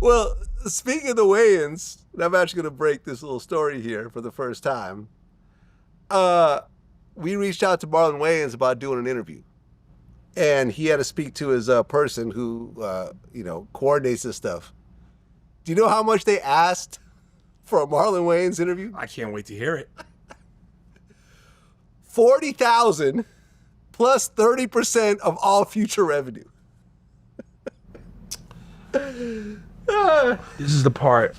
Well, speaking of the Wayans, I'm actually going to break this little story here for the first time. We reached out to Marlon Wayans about doing an interview. And he had to speak to his person who, coordinates this stuff. Do you know how much they asked for a Marlon Wayans interview? I can't wait to hear it. $40,000 plus 30% of all future revenue. This is the part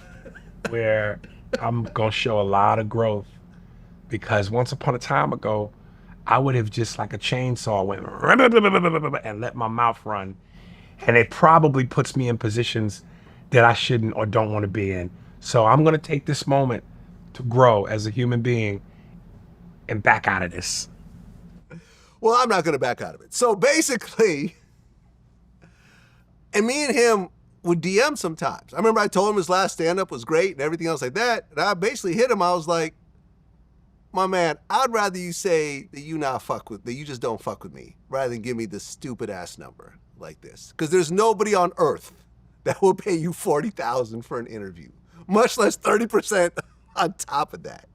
where I'm gonna show a lot of growth, because once upon a time ago, I would have just like a chainsaw went and let my mouth run, and it probably puts me in positions that I shouldn't or don't want to be in. So I'm gonna take this moment to grow as a human being and back out of this. Well, I'm not gonna back out of it. So basically, and me and him would DM sometimes. I remember I told him his last stand-up was great and everything else like that, and I basically hit him. I was like, my man, I'd rather you say that you just don't fuck with me, rather than give me this stupid ass number like this. Because there's nobody on earth that will pay you $40,000 for an interview, much less 30% on top of that.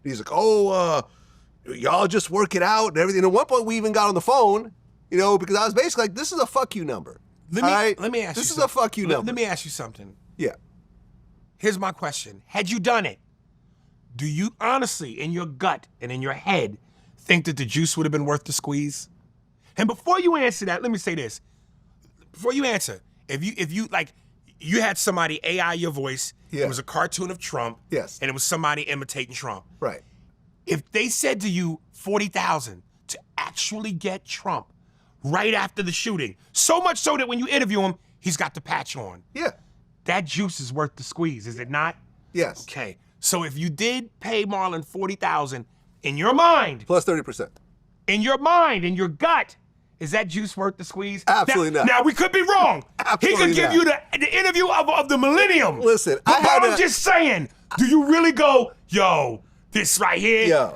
And he's like, y'all just work it out and everything. And at one point we even got on the phone, because I was basically like, this is a fuck you number. Let me ask you this is a fuck you number. Let me ask you something. Yeah. Here's my question. Had you done it, do you honestly, in your gut and in your head, think that the juice would have been worth the squeeze? And before you answer that, let me say this. Before you answer, if you had somebody AI your voice, it was a cartoon of Trump, yes, and it was somebody imitating Trump. Right. If they said to you $40,000 to actually get Trump right after the shooting, so much so that when you interview him, he's got the patch on. Yeah. That juice is worth the squeeze, is it not? Yes. Okay. So if you did pay Marlon $40,000, in your mind, plus 30%, in your mind, in your gut, is that juice worth the squeeze? Absolutely not. Now we could be wrong. Absolutely he could give you the interview of the millennium. Listen, I'm just saying, do you really go, yo, this right here,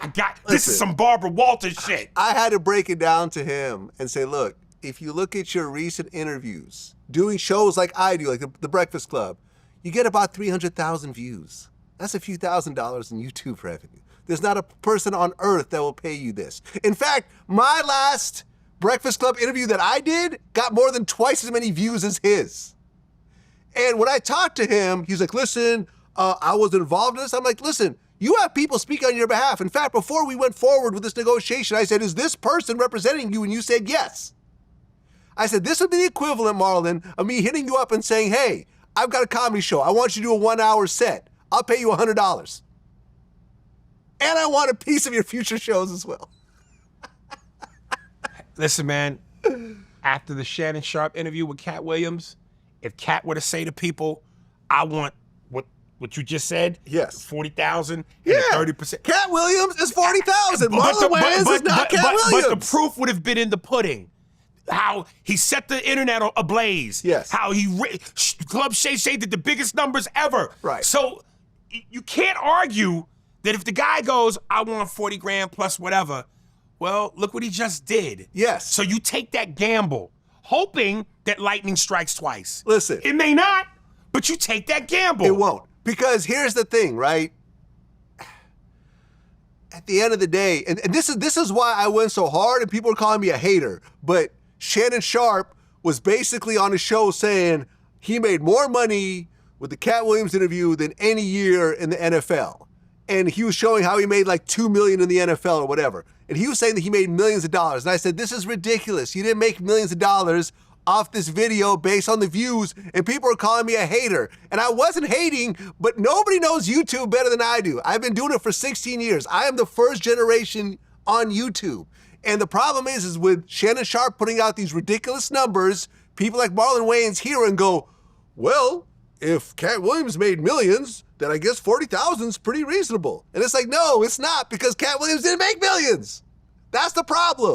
this is some Barbara Walters shit. I had to break it down to him and say, look, if you look at your recent interviews, doing shows like I do, like the Breakfast Club, you get about 300,000 views. That's a few $1,000s in YouTube revenue. There's not a person on earth that will pay you this. In fact, my last Breakfast Club interview that I did got more than twice as many views as his. And when I talked to him, he's like, listen, I was involved in this. I'm like, listen, you have people speak on your behalf. In fact, before we went forward with this negotiation, I said, is this person representing you? And you said yes. I said, this would be the equivalent, Marlon, of me hitting you up and saying, hey, I've got a comedy show. I want you to do a 1-hour set. I'll pay you $100. And I want a piece of your future shows as well. Listen, man, after the Shannon Sharpe interview with Katt Williams, if Katt were to say to people, I want what you just said, yes, 40,000, yeah, 30%. Katt Williams is 40,000. Marlon Wayans is not Katt Williams. But the proof would have been in the pudding. How he set the internet ablaze. Yes. How Club Shay Shay did the biggest numbers ever. Right. So you can't argue that if the guy goes, I want 40 grand plus whatever, well, look what he just did. Yes. So you take that gamble, hoping that lightning strikes twice. Listen. It may not, but you take that gamble. It won't. Because here's the thing, right? At the end of the day, and this is why I went so hard and people are calling me a hater, but Shannon Sharpe was basically on a show saying he made more money with the Katt Williams interview than any year in the NFL. And he was showing how he made like $2 million in the NFL or whatever. And he was saying that he made millions of dollars. And I said, this is ridiculous. You didn't make millions of dollars off this video based on the views, and people are calling me a hater. And I wasn't hating, but nobody knows YouTube better than I do. I've been doing it for 16 years. I am the first generation on YouTube. And the problem is with Shannon Sharpe putting out these ridiculous numbers, people like Marlon Wayans hear and go, well, if Katt Williams made millions, then I guess 40,000 is pretty reasonable. And it's like, no, it's not, because Katt Williams didn't make millions. That's the problem.